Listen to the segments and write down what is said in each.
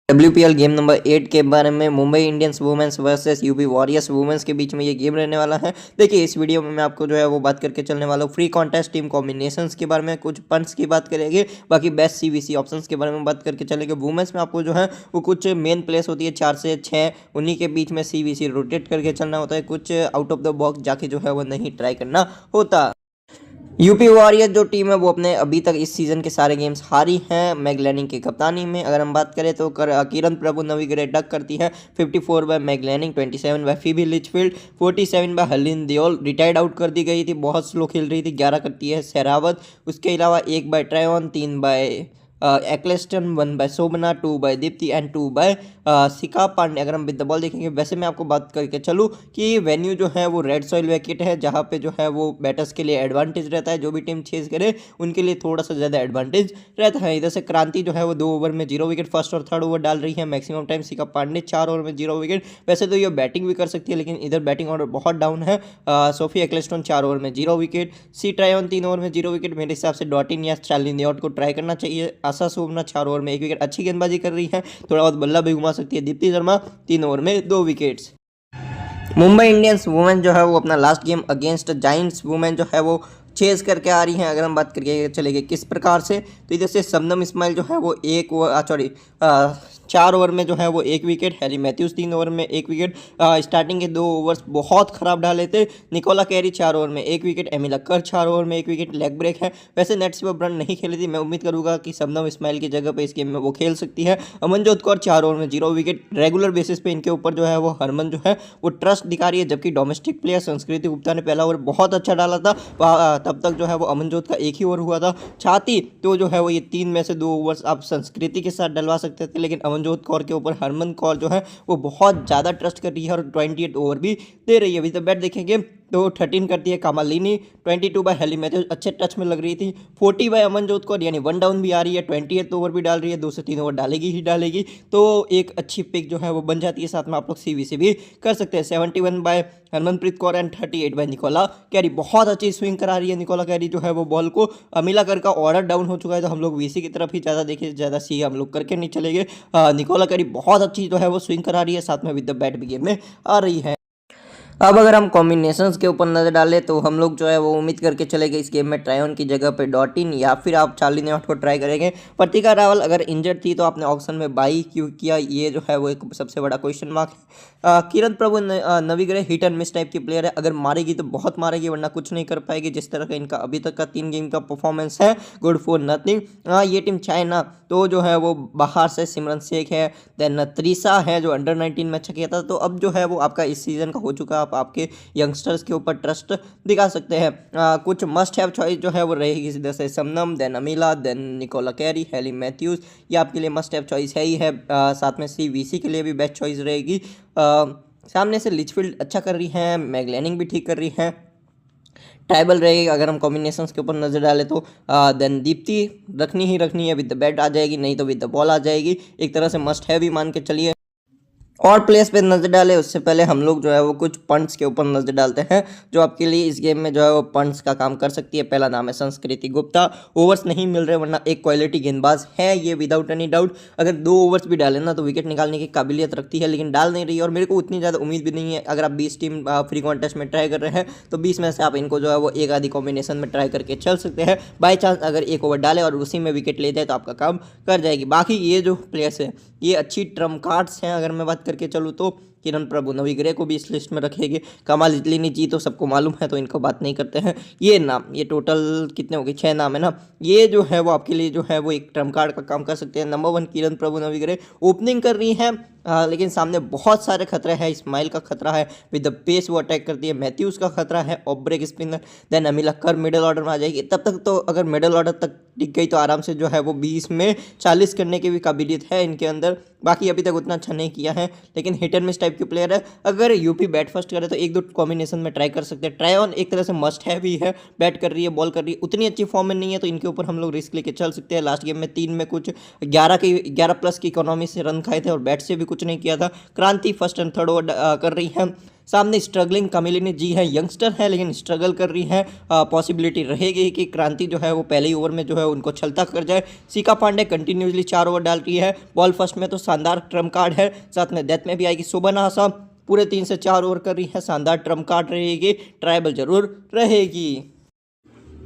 WPL game number 8 के बारे में Mumbai Indians women's versus UP Warriors women's के बीच में ये गेम रहने वाला है। देखिए इस वीडियो में मैं आपको जो है वो बात करके चलने वाला हूँ फ्री कॉन्टेस्ट टीम कॉम्बिनेशंस के बारे में, कुछ पंट्स की बात करेंगे, बाकी बेस्ट CVC ऑप्शंस के बारे में बात करके चलेंगे। वुमेन्स में आपको जो है वो कुछ मेन प्लेस होती है 4 से 6, उन्हीं के बीच में CVC रोटेट करके चलना होता है, कुछ आउट ऑफ द बॉक्स जाके जो है वो नहीं ट्राई करना होता। यूपी वॉरियर जो टीम है वो अपने अभी तक इस सीज़न के सारे गेम्स हारी हैं मैग लैनिंग की कप्तानी में। अगर हम बात करें तो किरण प्रभु नवीग्रे डक करती है 54 by Meg Lanning, 27 by Phoebe Litchfield, 47 by Harleen Deol retired out कर दी गई थी, बहुत स्लो खेल रही थी, 11 करती है सहरावत। उसके अलावा 1 by Tryon, 3 by Ecclestone, 1 by Shobhana, 2 by Deepti and 2 by Shikha Pandey. अगर हम विद द बॉल देखेंगे, वैसे मैं आपको बात करके चलूँ कि वेन्यू जो है वो रेड सॉइल विकेट है, जहाँ पे जो है वो बैटर्स के लिए एडवांटेज रहता है, जो भी टीम चेज करे उनके लिए थोड़ा सा ज़्यादा एडवांटेज रहता है। इधर से क्रांति जो है वो 2 ओवर में 0 विकेट फर्स्ट और थर्ड ओवर डाल रही है, maximum time Shikha Pandey 4 over में 0 विकेट। वैसे तो ये बैटिंग भी कर सकती है, लेकिन इधर बैटिंग ऑर्डर बहुत डाउन है। सोफी एक्लेस्टन 4 ओवर में 0 विकेट, सी ट्रायन 3 ओवर में 0 विकेट। मेरे हिसाब से डॉटिन या शालिनी दियोट को ट्राई करना चाहिए। आशा शोभना 4 ओवर में 1 विकेट, अच्छी गेंदबाजी कर रही है, थोड़ा बहुत बल्ला भी घुमा सकती है। दीप्ति शर्मा 3 ओवर में 2 विकेट्स। मुंबई इंडियंस वुमेन जो है वो अपना last game against Giants women जो है वो चेज करके आ रही हैं। अगर हम बात करके चलेंगे किस प्रकार से, तो इधर से शबनम इस्माइल जो है वो 4 ओवर में जो है वो 1 विकेट, हैरी मैथ्यूज 3 ओवर में 1 विकेट। स्टार्टिंग के 2 ओवर्स बहुत खराब डाले थे। निकोला कैरी 4 ओवर में 1 विकेट, एमी लक्कर 4 ओवर में 1 विकेट, लेग ब्रेक है। वैसे नेट से रन नहीं खेली थी, मैं उम्मीद करूंगा कि शबनम इस्माइल की जगह पे इस गेम में वो खेल सकती है। अमनजोत कौर 4 ओवर में 0 विकेट। रेगुलर बेसिस पे इनके ऊपर जो है वो हरमन जो है वो ट्रस्ट दिखा रही है, जबकि डोमेस्टिक प्लेयर संस्कृति गुप्ता ने पहला ओवर बहुत अच्छा डाला था, तब तक जो है वो अमनजोत का 1 ही ओवर हुआ था। चाहती तो जो है वो ये 3 में से 2 ओवर्स आप संस्कृति के साथ डलवा सकते थे, लेकिन अमनजोत कौर के ऊपर हरमन कौर जो है वो बहुत ज़्यादा ट्रस्ट कर रही है और 28 ओवर भी दे रही है। अभी तो बैट देखेंगे तो 13 करती है कामालिनी, 22 बाय हेली मैथ्यूज अच्छे टच में लग रही थी, 40 बाय अमनजोत कौर, यानी 1 डाउन भी आ रही है, 28 ओवर भी डाल रही है, 2 से 3 ओवर डालेगी ही डालेगी, तो एक अच्छी पिक जो है वो बन जाती है। साथ में आप लोग CVC भी कर सकते हैं। 71 by Harmanpreet Kaur and 38 by Nicola Carey, बहुत अच्छी स्विंग करा रही है निकोला कैरी जो है वो बॉल को। अमिला कर का ऑर्डर डाउन हो चुका है, तो हम लोग VC की तरफ ही ज़्यादा देखें, ज़्यादा सी हम लोग करके नहीं चलेंगे। निकोला कैरी बहुत अच्छी जो है वो स्विंग करा रही है, साथ में विद द बैट भी गेम में आ रही है। अब अगर हम कॉम्बिनेशंस के ऊपर नज़र डालें तो हम लोग जो है वो उम्मीद करके चलेंगे इस गेम में ट्रायन की जगह पे डॉटिन, या फिर आप चार्ली नेट को ट्राई करेंगे। प्रतिका रावल अगर इंजर्ड थी तो आपने ऑक्शन में बाई क्यों किया, ये जो है वो एक सबसे बड़ा क्वेश्चन मार्क है। किरण प्रभु नवीग्रे हिट एंड मिस टाइप की प्लेयर है, अगर मारेगी तो बहुत मारेगी, वरना कुछ नहीं कर पाएगी। जिस तरह का इनका अभी तक का 3 गेम का परफॉर्मेंस है, गुड फॉर नथिंग। ये टीम चाइना तो जो है वो बाहर से सिमरन शेख है, देन त्रिशा है जो अंडर 19 में अच्छा किया था, तो अब जो है वो आपका इस सीज़न का हो चुका है। आप आपके यंगस्टर्स के ऊपर ट्रस्ट दिखा सकते हैं। कुछ मस्ट हैव चॉइस जो है वो रहेगी, जैसे समनम, then Amelia, then Nicola Carey, Hayley Matthews, ये आपके लिए मस्ट हैव चॉइस है ही है। साथ में CVC के लिए भी बेस्ट चॉइस रहेगी। सामने से लिचफील्ड अच्छा कर रही है, मैग लैनिंग भी ठीक कर रही है, ट्राइबल रहेगी। अगर हम कॉम्बिनेशंस के ऊपर नजर डालें तो देन दीप्ति रखनी ही रखनी है, विद द बैट आ जाएगी, नहीं तो विद द बॉल आ जाएगी, एक तरह से मस्ट है भी मान के चलिए। और प्लेस पे नज़र डालें उससे पहले हम लोग जो है वो कुछ पंट्स के ऊपर नज़र डालते हैं, जो आपके लिए इस गेम में जो है वो पंट्स का काम कर सकती है। पहला नाम है संस्कृति गुप्ता, ओवर्स नहीं मिल रहे, वरना एक क्वालिटी गेंदबाज है ये विदाउट एनी डाउट। अगर 2 ओवर्स भी डालें ना तो विकेट निकालने की काबिलियत रखती है, लेकिन डाल नहीं रही है, और मेरे को उतनी ज़्यादा उम्मीद भी नहीं है। अगर आप 20 टीम फ्री कॉन्टेस्ट में ट्राई कर रहे हैं तो 20 में से आप इनको जो है वो एक आधी कॉम्बिनेशन में ट्राई करके चल सकते हैं। बाई चांस अगर 1 ओवर डाले और उसी में विकेट ले जाए तो आपका काम कर जाएगी। बाकी ये जो प्लेयर्स है ये अच्छी ट्रम्प कार्ड्स हैं। अगर मैं बात करके चलूँ तो किरण प्रभु नवीग्रे को भी इस लिस्ट में रखेंगे, कमाल इटलिनी जी तो सबको मालूम है, तो इनको बात नहीं करते हैं। ये नाम, ये टोटल कितने हो गए, 6 नाम है ना, ये जो है वो आपके लिए जो है वो एक ट्रम्प कार्ड का काम कर सकते हैं। नंबर 1 किरण प्रभु नवीग्रे ओपनिंग कर रही हैं, लेकिन सामने बहुत सारे खतरे हैं। इस्माइल का खतरा है, विद द पेस वो अटैक करती है, मैथ्यूज का खतरा है, ऑफ ब्रेक स्पिनर, देन अमिला कर मिडल ऑर्डर में आ जाएगी। तब तक तो अगर मिडल ऑर्डर तक टिक गई तो आराम से जो है वो 20 में 40 करने की भी काबिलियत है इनके अंदर। बाकी अभी तक उतना अच्छा नहीं किया है, लेकिन हिट एंड मिस टाइप की प्लेयर है। अगर यूपी बैट फर्स्ट करे तो 1-2 कॉम्बिनेशन में ट्राई कर सकते हैं। ट्राई ऑन एक तरह से मस्ट है भी है, बैट कर रही है, बॉल कर रही है, उतनी अच्छी फॉर्म में नहीं है, तो इनके ऊपर हम लोग रिस्क लेके चल सकते हैं। लास्ट गेम में 3 में कुछ 11 प्लस की इकोनॉमी से रन खाए थे और बैट से भी कुछ नहीं किया था। क्रांति फर्स्ट एंड थर्ड ओवर कर रही है, सामने स्ट्रगलिंग कमिलिनी जी है, यंगस्टर है लेकिन स्ट्रगल कर रही है। पॉसिबिलिटी रहेगी कि क्रांति जो है वो पहले ही ओवर में जो है उनको छलता कर जाए। सीका पांडे कंटिन्यूसली 4 ओवर डाल रही है। बॉल फर्स्ट में तो शानदार ट्रम्प कार्ड है, साथ में डेथ में भी आएगी। शोभना आसा पूरे 3 से 4 ओवर कर रही है, शानदार ट्रम्प कार्ड रहेगी, ट्राइबल जरूर रहेगी।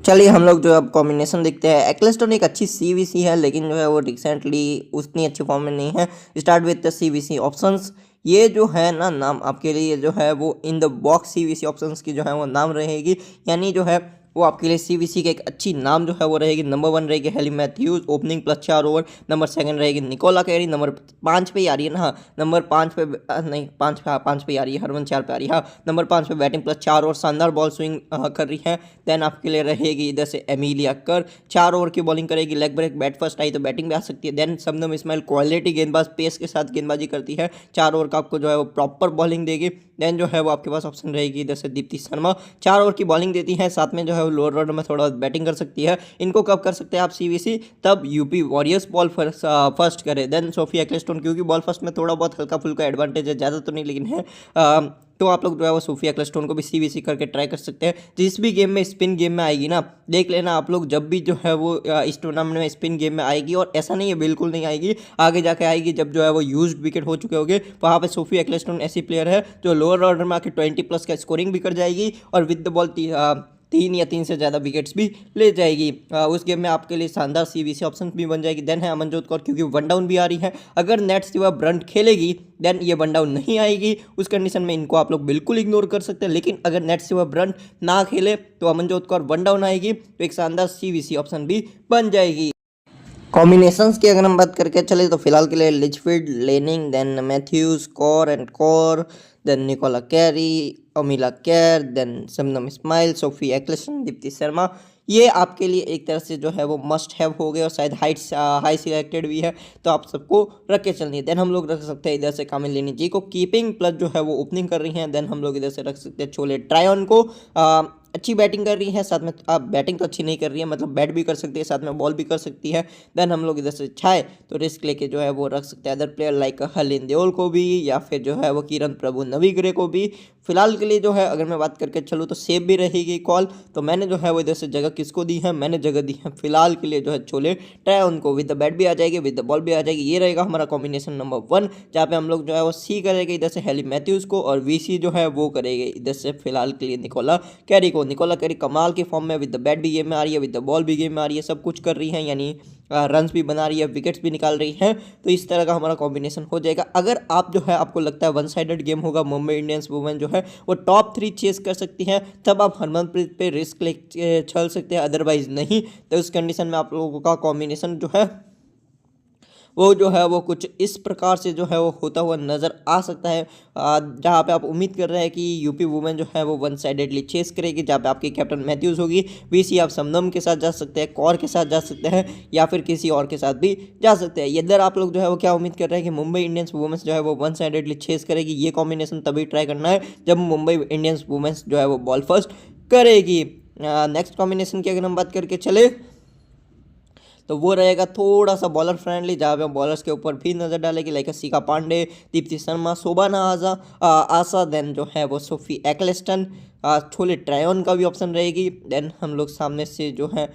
चलिए हम लोग जो अब कॉम्बिनेशन देखते हैं। एक्लेस्टन एक अच्छी सीवीसी है लेकिन जो है वो रिसेंटली उतनी अच्छी फॉर्म में नहीं है। Start with the CVC options, ये जो है ना नाम आपके लिए जो है वो in the box CVC options की जो है वो नाम रहेगी, यानी जो है वो आपके लिए सीवीसी की एक अच्छी नाम जो है वो रहेगी। नंबर 1 रहेगी Hayley Matthews opening plus 4 over. Number 2 रहेगी निकोला कैरी, नंबर 5 पे ही आ रही है ना, हाँ नंबर 5 पे नहीं 5 पे, हाँ 5 पे ही आ रही है, हरमन 4 पे आ रही है, हाँ नंबर 5 पे बैटिंग प्लस 4 ओवर, शानदार बॉल स्विंग कर रही है। देन आपके लिए रहेगी इधर से एमिलिया कर, 4 ओवर की बॉलिंग करेगी, लेग ब्रेक, बैट फर्स्ट आई तो बैटिंग भी आ सकती है। देन शबनम इस्माइल क्वालिटी गेंदबाज, पेस के साथ गेंदबाजी करती है, 4 ओवर का आपको जो है वो प्रॉपर बॉलिंग देगी। देन जो है वो आपके पास ऑप्शन रहेगी इधर से दीप्ति शर्मा, 4 ओवर की बॉलिंग देती है, साथ में जो है वो लोअर ऑर्डर में थोड़ा बैटिंग कर सकती है। इनको कब कर सकते हैं आप सीवीसी, तब यूपी वॉरियर्स बॉल फर्स्ट करे। देन सोफिया एक्लेस्टन, क्योंकि बॉल फर्स्ट में थोड़ा बहुत हल्का फुल्का एडवांटेज है, ज़्यादा तो नहीं लेकिन है, तो आप लोग जो है वो सोफिया एक्लेस्टन को भी सीवीसी करके ट्राई कर सकते हैं। जिस भी गेम में स्पिन गेम में आएगी ना, देख लेना आप लोग, जब भी जो है वो इस टूर्नामेंट में स्पिन गेम में आएगी, और ऐसा नहीं है बिल्कुल नहीं आएगी, आगे जाके आएगी जब जो है वो यूज्ड विकेट हो चुके होंगे, वहाँ पे सोफिया एक्लेस्टन ऐसी प्लेयर है जो लोअर ऑर्डर में आके 20+ का स्कोरिंग भी कर जाएगी और विद द बॉल 3 या 3 से ज़्यादा विकेट्स भी ले जाएगी। उस गेम में आपके लिए शानदार सीवीसी ऑप्शन भी बन जाएगी। देन है अमनजोत कौर, क्योंकि वन डाउन भी आ रही है, अगर नेट सिवा ब्रंट खेलेगी देन ये वन डाउन नहीं आएगी, उस कंडीशन में इनको आप लोग बिल्कुल इग्नोर कर सकते हैं। लेकिन अगर नेट सिवा ब्रंट ना खेले तो अमनजोत कौर वन डाउन आएगी, तो एक शानदार सीवीसी ऑप्शन भी बन जाएगी। कॉम्बिनेशंस की अगर हम बात करके चले तो फिलहाल के लिए Litchfield, Lanning, then Matthews, Kaur and Kaur, then Nicola Carey, Amelia Kerr, then Shabnim Ismail, Sophie Ecclestone, Deepti Sharma, ये आपके लिए एक तरह से जो है वो मस्ट हैव हो गए और शायद हाई सिलेक्टेड भी है, तो आप सबको रख के चलनी है। देन हम लोग रख सकते हैं इधर से कामिलिनी जी को, कीपिंग प्लस जो है वो ओपनिंग कर रही हैं। देन हम लोग इधर से रख सकते हैं छोले ट्रायन को, अच्छी बैटिंग कर रही है, साथ में आप बैटिंग तो अच्छी नहीं कर रही है, मतलब बैट भी कर सकती है, साथ में बॉल भी कर सकती है। देन हम लोग इधर से चाहे तो रिस्क लेके जो है वो रख सकते हैं अदर प्लेयर लाइक हलिन देओल को भी, या फिर जो है वो किरण प्रभु नवीग्रे को भी। फिलहाल के लिए जो है अगर मैं बात करके चलूँ तो सेफ भी रहेगी कॉल, तो मैंने जो है वो इधर से जगह किसको दी है, मैंने जगह दी है फिलहाल के लिए जो है छोले ट्रायन को, विद द बैट भी आ जाएगी, विद द बॉल भी आ जाएगी। ये रहेगा हमारा कॉम्बिनेशन नंबर 1, जहाँ पे हम लोग जो है वो सी करेंगे इधर से हेली मैथ्यूज को, और वीसी जो है वो करेंगे इधर से फिलहाल के लिए निकोला कैरी को। निकोला कैरी कमाल के फॉर्म में, विद द बैट भी गेम में आ रही है, विद द बॉल भी गेम में आ रही है, सब कुछ कर रही है, यानी रन्स भी बना रही है, विकेट्स भी निकाल रही हैं, तो इस तरह का हमारा कॉम्बिनेशन हो जाएगा। अगर आप जो है आपको लगता है वन साइडेड गेम होगा, मुंबई इंडियंस वुमेन जो है वो टॉप 3 चेस कर सकती हैं, तब आप हरमनप्रीत पे रिस्क ले चल सकते हैं, अदरवाइज नहीं। तो इस कंडीशन में आप लोगों का कॉम्बिनेशन जो है वो जो है वो कुछ इस प्रकार से जो है वो होता हुआ नज़र आ सकता है, जहाँ पे आप उम्मीद कर रहे हैं कि यूपी वुमेन जो है वो वन साइडेडली चेस करेगी, जहाँ पे आपकी कैप्टन मैथ्यूज़ होगी। वीसी आप शबनम के साथ जा सकते हैं, कौर के साथ जा सकते हैं, या फिर किसी और के साथ भी जा सकते हैं। इधर आप लोग जो है वो क्या उम्मीद कर रहे हैं कि मुंबई इंडियंस वुमेन्स जो है वो वन साइडेडली चेस करेगी। ये कॉम्बिनेशन तभी ट्राई करना है जब मुंबई इंडियंस वुमेन्स जो है वो बॉल फर्स्ट करेगी। नेक्स्ट कॉम्बिनेशन की अगर हम बात करके चले तो वो रहेगा थोड़ा सा बॉलर फ्रेंडली, जहाँ पे हम बॉलर्स के ऊपर भी नज़र डालेंगे, लाइक सीका पांडे, दीप्ति शर्मा, शोभना आशा, देन जो है वो सोफी एक्लेस्टन, छोले ट्रायन का भी ऑप्शन रहेगी। देन हम लोग सामने से जो है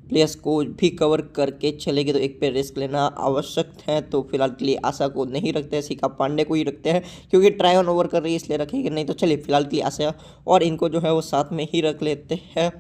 प्लेयर्स को भी कवर करके चलेंगे, तो एक पे रिस्क लेना आवश्यक है, तो फिलहाल के लिए आशा को नहीं रखते हैं, सीका पांडे को ही रखते हैं, क्योंकि ट्रायन ओवर कर रही है इसलिए रखेंगे, नहीं तो चलिए फिलहाल के लिए आशा और इनको जो है वो साथ में ही रख लेते हैं।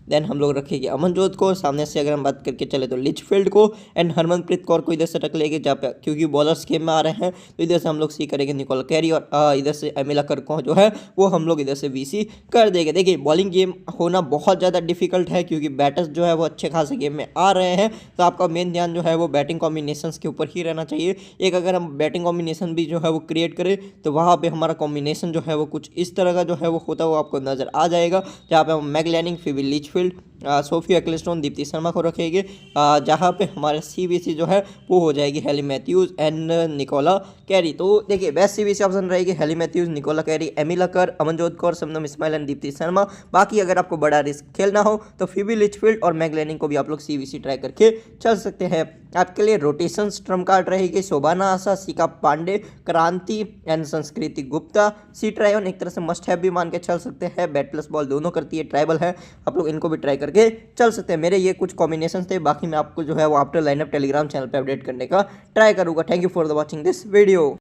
देन हम लोग रखेंगे अमनजोत को, सामने से अगर हम बात करके चले तो लिचफील्ड को एंड हरमनप्रीत कौर को इधर से रख लेंगे, जहाँ पे क्योंकि बॉलर्स गेम में आ रहे हैं, तो इधर से हम लोग सी करेंगे निकोला कैरी, और इधर से एमिला कर को जो है वो हम लोग इधर से वीसी कर देंगे। देखिए बॉलिंग गेम होना बहुत ज़्यादा डिफिकल्ट है, क्योंकि बैटर्स जो है वो अच्छे खासे गेम में आ रहे हैं, तो आपका मेन ध्यान जो है वो बैटिंग कॉम्बिनेशन के ऊपर ही रहना चाहिए। एक अगर हम बैटिंग कॉम्बिनेशन भी जो है वो क्रिएट करें, तो वहाँ पर हमारा कॉम्बिनेशन जो है वो कुछ इस तरह का जो है वो होता हुआ आपको नज़र आ जाएगा, जहाँ पे हम मैगलैनिंग, फिविल लिचफील्ड, सोफिया एक्लिस्टोन दीप्ति शर्मा को रखेगी, जहाँ पे हमारे CBC जो है वो हो जाएगी Hayley Matthews and Nicola Carey. तो देखिए बेस्ट CBC ऑप्शन रहेगी Hayley Matthews, Nicola Carey, Amelia Kerr, Amanjot Kaur, Shabnim Ismail and Deepti Sharma. बाकी अगर आपको बड़ा रिस्क खेलना हो तो फिबी लिचफील्ड और मैग लैनिंग को भी आप लोग CBC ट्राई करके चल सकते हैं। आपके लिए रोटेशन ट्रम्प कार्ड रहेगी शोभाना आशा, शिखा पांडे, क्रांति एंड संस्कृति गुप्ता। सी ट्रायन एक तरह से मस्ट हैव भी मान के चल सकते हैं, बैट प्लस बॉल दोनों करती है, ट्राइबल है, आप लोग इनको भी ट्राई करके चल सकते हैं। मेरे ये कुछ कॉम्बिनेशन थे, बाकी मैं आपको जो है वो आफ्टर लाइनअप टेलीग्राम चैनल पे अपडेट करने का ट्राई करूँगा। Thank you for the watching this video.